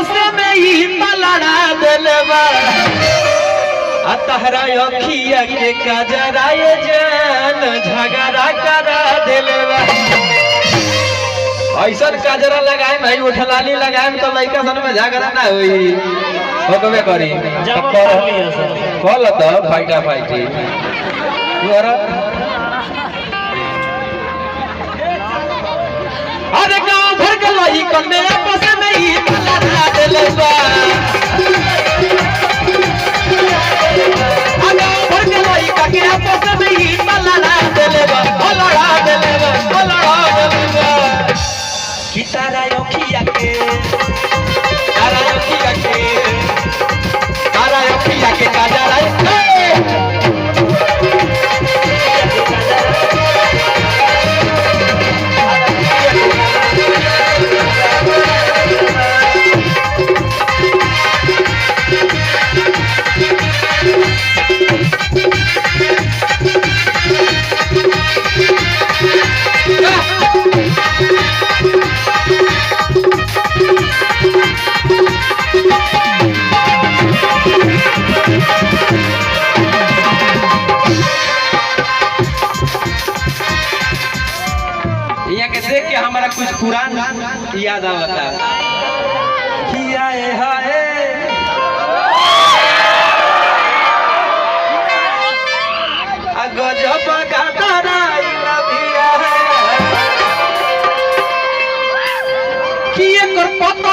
आपस में ही पलड़ा दिलवा तहरा अखिया के कजरा ये जान झगड़ा करा दिलवा ऐसा कजरा लगाए भाई उठलाली लगाए तो लड़का सन में झगड़ा ना हुई होकबे करी कॉल तो फाइटा फाइटी अरे गांव भर के लई कने आपस में ही पलड़ा दिलवा गांव भर के लई कने आपस में ही पलड़ा दिलवा पलड़ा दिलवा पलड़ा दिलवा कि तारा अखिया के काजरा देख के हमारा कुछ पुरान याद आता किया है गजब का कि एकर पता